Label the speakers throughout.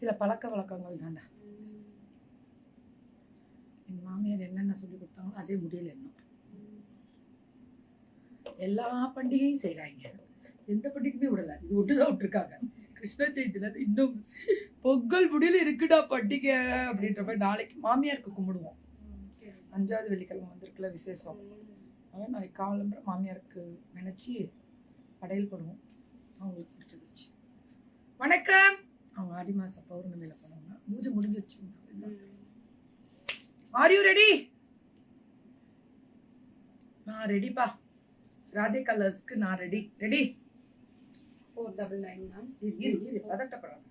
Speaker 1: சில பழக்க வழக்கங்கள் தாண்டா. எங்கள் மாமியார் என்னென்ன சொல்லி கொடுத்தாங்களோ அதே முடியல. இன்னும் எல்லா பண்டிகையும் செய்கிறாங்க, எந்த பண்டிகையுமே விடலை. இது விட்டுதான் விட்டுருக்காங்க. கிருஷ்ண ஜெயந்தில இன்னும் பொங்கல் முடியல இருக்குடா பண்டிகை அப்படின்ற மாதிரி. நாளைக்கு மாமியாருக்கு கும்பிடுவோம். 5வது வெள்ளிக்கிழமை வந்திருக்குல விசேஷம். அதனால் நாளைக்கு காலம்பரம் மாமியாருக்கு நினச்சி படையல் போடுவோம். அவங்களுக்கு பிடிச்சிருச்சு. வணக்கம். அவங்க ஆடி மாதம் பௌர்ணமியில் போனாங்க. பூஜை முடிஞ்சிருச்சு. Are you ready? நான் ரெடிப்பா. ராதே கலர்ஸ்க்கு நான் ரெடி. Ready
Speaker 2: 499 ma'am.
Speaker 1: இது பதட்டப்படாது.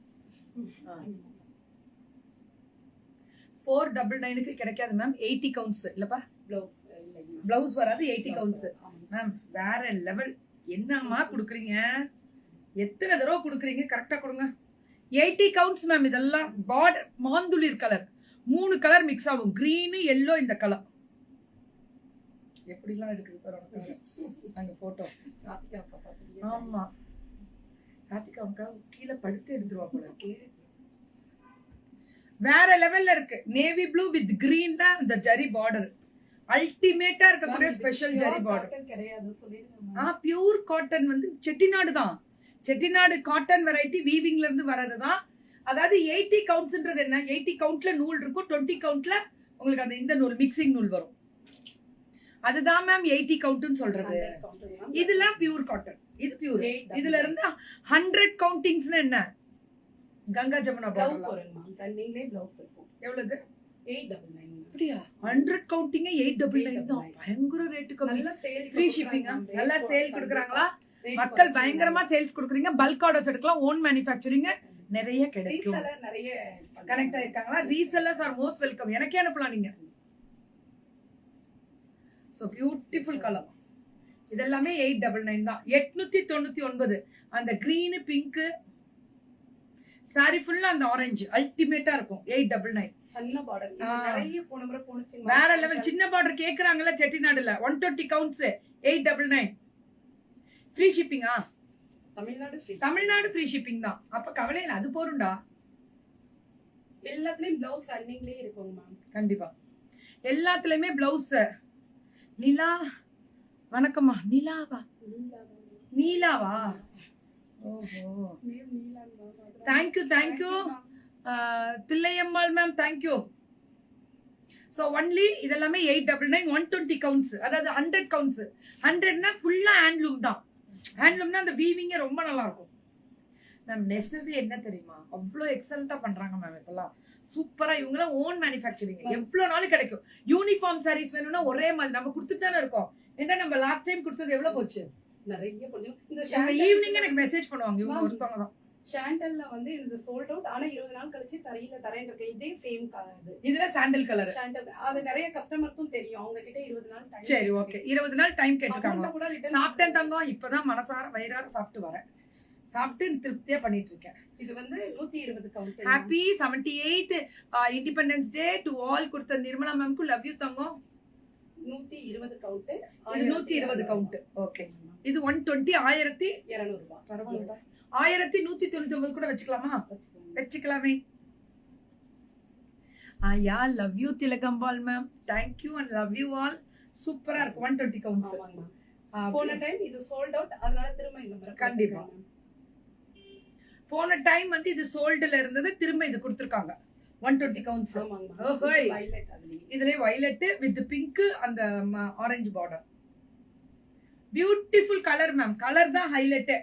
Speaker 1: 499க்கு கிடைக்காது மேம். 80 கவுண்ட்ஸ் இல்லப்பா. பிளவுஸ் வராது, 80 கவுண்ட்ஸ் மேம். வேற லெவல். என்னம்மா கொடுக்குறீங்க? எத்தனை தடவை கொடுக்குறீங்க? கரெக்டா கொடுங்க. 80 கவுண்ட்ஸ் மேம். இதெல்லாம் பார்டர் மாந்துளிர் கலர். 3 கலர் மிக்ஸ் ஆகும். Green yellow. இந்த கலர் எப்படிலாம் இருக்குது பாருங்க. நாங்க போட்டோ ஆமா ராதிகா அவங்க கீழே படுத்து எடுத்துருவா போல. வேற லெவல்ல இருக்கு. நேவி ப்ளூ வித் கிரீன் தான் இந்த ஜரி பார்டர். அல்டிமேட்டா இருக்கக்கூடிய ஸ்பெஷல் ஜரி பார்டர் கிடையாது. பியூர் காட்டன் வந்து செட்டிநாடு தான். செட்டிநாடு காட்டன் வெரைட்டி வீவிங்ல இருந்து வர்றதுதான். அதாவது 80 கவுண்ட்ஸ்ன்றது என்ன? 80 கவுண்ட்ல நூல் இருக்கும், 20 கவுண்ட்ல உங்களுக்கு அந்த இந்த நூல் மிக்சிங் நூல் வரும். அதுதான் மேம் 80 கவுண்ட்னு சொல்றது. இதெல்லாம் பியூர் காட்டன். இது பியூர். இதுல இருந்து 100 கவுண்டிங்ஸ்னா என்ன? கங்கா ஜமுனா
Speaker 2: பிளவுஸ் வரும் மேம். ரன்னிங்லே பிளவுஸ் இருக்கும்.
Speaker 1: எவ்வளவு?
Speaker 2: 899.
Speaker 1: அப்படியே 100 கவுண்டிங் 899 தான். பயங்கர ரேட் கம்மி.
Speaker 2: நல்ல சேல்.
Speaker 1: Free shipping. நல்ல சேல் கொடுக்கறாங்களா? மக்கள் பயங்கரமா சேல்ஸ் கொடுக்குறீங்க. பல்க் ஆர்டர்ஸ் எடுக்கலாம். ஓன் மேனுஃபேக்சரிங் நிறைய கிடைக்கும்.
Speaker 2: ரீசெல்லர் நிறைய
Speaker 1: கனெக்ட் ஆயிருக்காங்களா? Resellers are most welcome. எனக்கே அனுப்பலாம் நீங்க. So beautiful colour. இதெல்லாமே 899 தான். 899. அந்த கிரீன் பிங்க் சாரி ஃபுல்லா அந்த ஆரஞ்சு அல்டிமேட்டா இருக்கும். 899.
Speaker 2: சின்ன பார்டர். நிறைய போன முறை போனுச்சு.
Speaker 1: வேற லெவல். சின்ன border கேக்குறாங்கல செட்டிநாடுல. 120 counts 899. Free ஷிப்பிங்கா? Tamil Nadu free shipping தான். அப்ப கவலை இல்ல, அது போறண்டா.
Speaker 2: எல்லாத்துலயும் பிளவுஸ் ரன்னிங்லயே இருக்கும் மேம்.
Speaker 1: கண்டிப்பா எல்லாத்துலயுமே பிளவுஸ். நிலா வணக்கம்மா. நிலாவா? நீலாவா? ஓஹோ thank you thank you Thillaiammal ma'am. Thank you. So only இதெல்லாமே 899. 120 கவுண்ட்ஸ். அதாவது 100 கவுண்ட்ஸ். 100னா ஃபுல்லா ஹேண்ட்லூம் தான். ஹேண்ட்லூம்னா அந்த வீவிங்கே ரொம்ப நல்லா இருக்கும் மேம். நெசவு என்ன தெரியுமா? அவ்வளோ எக்ஸலண்டா பண்றாங்க மேம். இப்பெல்லாம் சூப்பரா. இவங்களாம் ஓன் மேனுஃபேக்சரிங். எவ்வளவு நாள் கிடைக்கும். யூனிஃபார்ம் சாரீஸ் வேணும்னா ஒரே மாதிரி நம்ம கொடுத்துட்டு தானே இருக்கோம். ஏன்னா நம்ம லாஸ்ட் டைம் கொடுத்தது எவ்வளவு போச்சு?
Speaker 2: நிறைய கொஞ்சம். இந்த
Speaker 1: ஈவினிங் எனக்கு மெசேஜ் பண்ணுவாங்க இவங்க ஒருத்தவங்க தான்.
Speaker 2: சாண்டல்ல வந்து இது சோல்ட் அவுட். ஆனா 20 நாள் கழிச்சு தரையில தரேன் இருக்கு. இதே சேம் கலர்.
Speaker 1: இதுல சாண்டல் கலர்.
Speaker 2: சாண்டல் அது நிறைய கஸ்டமருக்கும் தெரியும். அவங்க கிட்ட 20 நாள் டைம்.
Speaker 1: சரி ஓகே. 20 நாள் டைம் கேட்டிருக்காங்க. சாப்பிட்டேன் தங்கம். இப்பதான் மனசார வயிறார சாப்பிட்டு வரேன். சாப்பிட்டு திருப்தியா பண்ணிட்டு இருக்கேன்.
Speaker 2: இது வந்து 120 count.
Speaker 1: Happy 78th independence day to all. கொடுத்த நிர்மலா மேம்க்கு லவ் யூ தங்கம்.
Speaker 2: 120 கவுண்ட்.
Speaker 1: இது 120 கவுண்ட். ஓகே. இது 120 1200
Speaker 2: ரூபாய்.
Speaker 1: பரவாயில்ல. 1199 கூட வச்சுக்கலாமா? வச்சுக்கலாமே. Ya love you Thilagambal ma'am. Thank you and love you all. சூப்பரா இருக்கு. 120 கவுண்ட்ஸ்.
Speaker 2: போன டைம் இது சோல்ட் அவுட். அதனால திரும்ப இந்த முறை
Speaker 1: கண்டிப்பா. போன டைம் வந்து இது சோல்டுல இருந்தது. திரும்ப இது கொடுத்திருக்காங்க 120 கவுண்ட்ஸ். இதுல வயலட் வித் பிங்க் அந்த orange border. Beautiful colour ma'am. Colour தான் ஹைலைட்.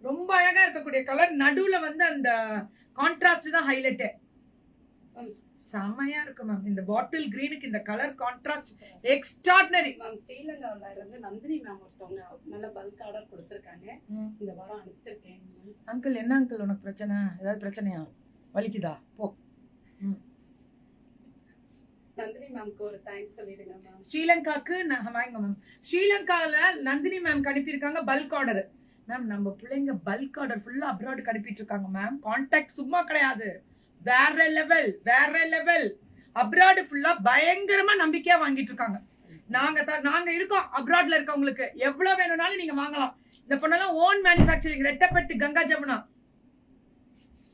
Speaker 1: ரொம்ப அழகா இருக்கக்கூடிய கலர். நடுவுல வந்து அந்த கான்ட்ராஸ்ட் தான் ஹைலைட். செமையா இருக்கு மேம். இந்த பாட்டில் கிரீனுக்கு இந்த கலர் கான்ட்ராஸ்ட் எக்ஸ்ட்ராடினரி
Speaker 2: மேம். ஸ்ரீலங்காவுல இருந்து நந்தினி மேம் ஒருத்தவங்க நல்ல பல்க் ஆர்டர் கொடுத்திருக்காங்க. இந்த வாரம் அனுப்பிச்சிருக்கேன்.
Speaker 1: அங்கிள் என்ன அங்கிள் உனக்கு பிரச்சனை? ஏதாவது பிரச்சனையா? வலிக்குதா? போ.
Speaker 2: நந்தினி மேம்க்கு ஒரு தேங்க்ஸ் சொல்லிடுங்க மேம்.
Speaker 1: ஸ்ரீலங்காக்கு வாங்க மேம். ஸ்ரீலங்கால நந்தினி மேம் அனுப்பியிருக்காங்க பல்க் ஆர்டர் மேம். நம்ம பிள்ளைங்க பல்க் ஆர்டர் ஃபுல்லா அப்ராட் அனுப்பிட்டு இருக்காங்க மேம். கான்டாக்ட் சும்மா கிடையாது. வேற லெவல் வேற லெவல். அப்ராட் ஃபுல்லா பயங்கரமா நம்பிக்கையா வாங்கிட்டு இருக்காங்க. நாங்க இருக்கோம். அப்ராட்ல இருக்கவங்களுக்கு எவ்வளவு வேணும்னாலும் நீங்க வாங்கலாம். இந்த பொண்ணெல்லாம் ஓன் மேனுஃபேக்சரிங். ரெட்டப்பட்டு Ganga Jamuna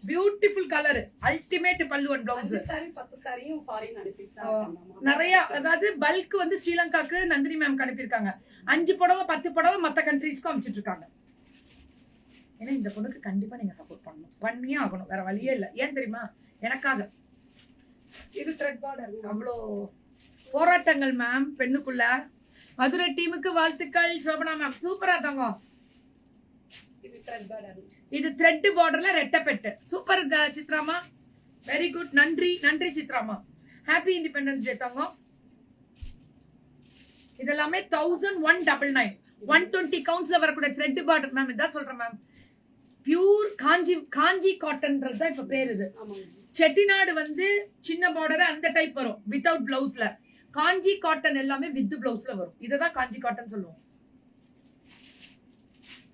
Speaker 1: beautiful colour, ultimate pallu and blouse.
Speaker 2: 5 saree 10 சாரியும் ஃபாரின் அனுப்பிட்டாங்க.
Speaker 1: நிறைய, அதாவது பல்க் வந்து ஸ்ரீலங்காக்கு நந்தினி மேம் அனுப்பியிருக்காங்க. 5 புடவை 10 புடவை மற்ற கண்ட்ரீஸ்க்கும் அனுப்பிச்சிட்டு இருக்காங்க. ஏன்னா இந்த பொண்ணுக்கு கண்டிப்பா நீங்க சப்போர்ட் பண்ணணும், பண்ணியே ஆகணும், வேற வழியே இல்லை. ஏன் தெரியுமா? எனக்காக.
Speaker 2: இது த்ரெட் பார்டர்.
Speaker 1: அவ்வளோ போராட்டங்கள் மேம் பெண்ணுக்குள்ள. மதுரை டீமுக்கு வாழ்த்துக்கள். சோபனா மேம் சூப்பரா தாங்க.
Speaker 2: இது த்ரெட் பார்டர்.
Speaker 1: இது த்ரெட் பார்டர்ல ரெட்டப்பெட்டு. சூப்பர் சித்ராமா, வெரி குட். நன்றி நன்றி சித்ராமா. ஹாப்பி இண்டிபெண்டன்ஸ் டே தாங்க. இதெல்லாமே 1199 120 கவுண்ட்ஸ்ல வரக்கூடிய த்ரெட் பார்டர் மேம். இதான் சொல்றேன் மேம், பியூர் காஞ்சி காட்டன்றது தான் இப்ப பேரு. இது செட்டிநாடு வந்து சின்ன பார்டர் அந்த டைப் வரும் வித்தவுட் பிளவுஸ்ல. காஞ்சி காட்டன் எல்லாமே வித் பிளவுஸ்ல வரும். இததான் காஞ்சி காட்டன் சொல்லுவோம்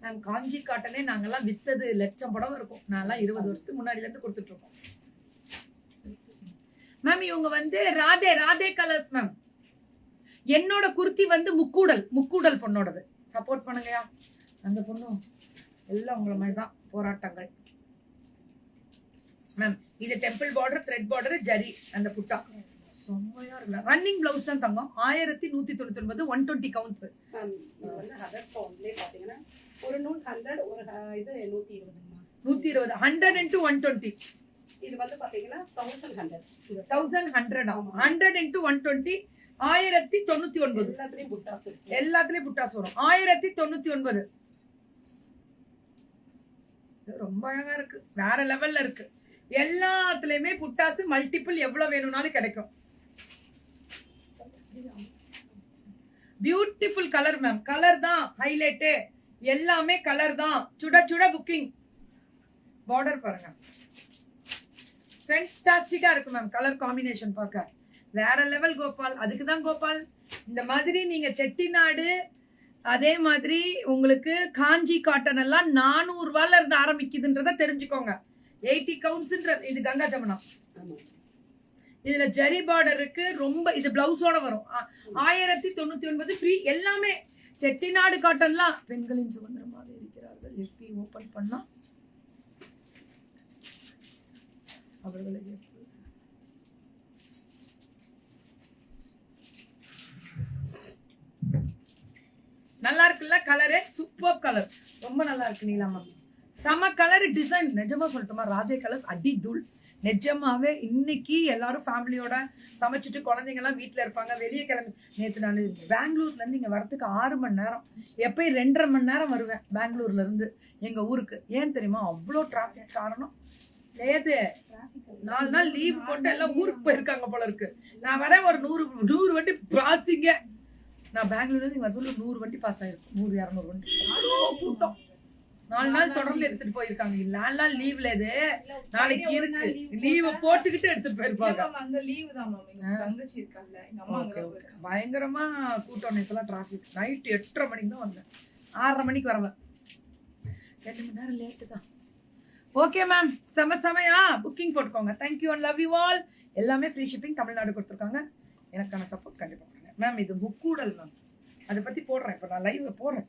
Speaker 1: மேம். காஞ்சி காட்டனே நாங்கெல்லாம் வித்தது லட்சம் புடவை இருக்கும். நான்லாம் 20 வருஷத்துக்கு முன்னாடில இருந்து கொடுத்துட்டு இருக்கோம் மேம். இவங்க வந்து ராதே ராதே கலர்ஸ் மேம். என்னோட குர்த்தி வந்து முக்கூடல் பொண்ணோடது. சப்போர்ட் பண்ணுங்கயா. அந்த பொண்ணும் எல்லாம் உங்களை மாதிரி தான் போராட்டங்கள் மேம். இது temple border, thread border, zari அந்த புட்டா செம்மையா இருக்குல்ல. ரன்னிங் பிளவுஸ் தான் தங்கம். 1199 120 கவுண்ட்ஸ்.
Speaker 2: இது வந்து 100 பவுண்ட்லயே பாத்தீங்கன்னா ஒரு நூல் 100, ஒரு இது 120.
Speaker 1: 120 100 into 120.
Speaker 2: இது வந்து பாத்தீங்கன்னா 1100.
Speaker 1: 1100 100 into 120 1099.
Speaker 2: எல்லாத்துலயும் புட்டாஸ் இருக்கு.
Speaker 1: எல்லாத்துலயும் புட்டாஸ் வரும். 1099. ரொம்ப அழகா இருக்கு, வேற லெவல்ல இருக்கு. எல்லாத்துலயுமே புட்டாஸ் மல்டிபிள் எவ்வளவு வேணும்னாலும் கிடைக்கும். Beautiful colour ma'am. கலர் தான் ஹைலைட், எல்லாமே கலர் தான். சுட சுட புக்கிங். பார்டர் பாருங்க, ஃபேன்டாஸ்டிக்கா இருக்கு மேம். கலர் காம்பினேஷன் பார்க்க வேற லெவல் கோபால். அதுக்கு தான் கோபால் இந்த மாதிரி நீங்க செட்டிநாடு, அதே மாதிரி உங்களுக்கு காஞ்சி காட்டன் எல்லாம் 400 ரூபாயில இருந்து ஆரம்பிக்குதுன்றத தெரிஞ்சுக்கோங்க. 80 கவுண்ட்ஸ்ன்ற இது கங்கா ஜமுனா. இதுல ஜரி பார்டர் இருக்கு. ரொம்ப இது பிளவுஸோட வரும். 1099 ஃப்ரீ. எல்லாமே செட்டிநாடு காட்டன்லாம் பெண்களின் சுதந்திரமாக இருக்கிறார்கள். எப்படி ஓபன் பண்ணா அவர்களை நல்லா இருக்குல்ல கலரு. சூப்பர் கலர், ரொம்ப நல்லா இருக்கு நீலாமா. செம கலர் டிசைன். நிஜமா சொல்லட்டுமா, ராதே கலர்ஸ் அடி தூள். நிஜமாவே இன்னைக்கு எல்லாரும் ஃபேமிலியோட சமைச்சிட்டு குழந்தைங்க எல்லாம் வீட்டுல இருப்பாங்க, வெளியே கிளம்பி. நேற்று நான் பெங்களூர்ல இருந்து இங்க வரதுக்கு 6 மணி நேரம், எப்பயும் 2.5 மணி நேரம் வருவேன் பெங்களூர்ல இருந்து எங்க ஊருக்கு. ஏன் தெரியுமா? அவ்வளோ டிராபிக். காரணம் லேது 4 நாள் லீவ் போட்டு எல்லாம் ஊருக்கு போயிருக்காங்க போல இருக்கு. நான் வரேன், ஒரு 100 வண்டி பாசிங்க. நான் பெங்களூர்ல இருந்து வரதுல 100 வண்டி பாஸ் ஆயிருக்கும். 100-200 வண்டி. அவ்வளோ கூட்டம். 4 நாள் தொடர்ந்து எடுத்துட்டு போயிருக்காங்க. 4 நாள் லீவ்ல இது நாளைக்கு இருக்கு. லீவ போட்டுக்கிட்டு எடுத்துட்டு போயிருப்பாங்க.
Speaker 3: அங்க லீவ் தான் மாமி. தங்கச்சி இருக்காங்க, எங்க அம்மா அங்க இருக்காங்க.
Speaker 1: பயங்கரமா கூட்டம். நேத்துல டிராபிக். நைட் 8:30 மணிக்கு தான் வந்தேன். 6:30 மணிக்கு வரவேன். 2 மணி நேரம் லேட்டு தான். ஓகே மேம், செமையா புக்கிங் போட்டுக்கோங்க. Thank you and love you all. எல்லாமே ஃப்ரீ ஷிப்பிங் தமிழ்நாடு கொடுத்துருக்காங்க. எனக்கான சப்போர்ட் கண்டிப்பா பண்ணுங்க மேம். இது முக்கூடல் மேம், அதை பத்தி போடுறேன். இப்ப நான் லைவ்ல போடுறேன்.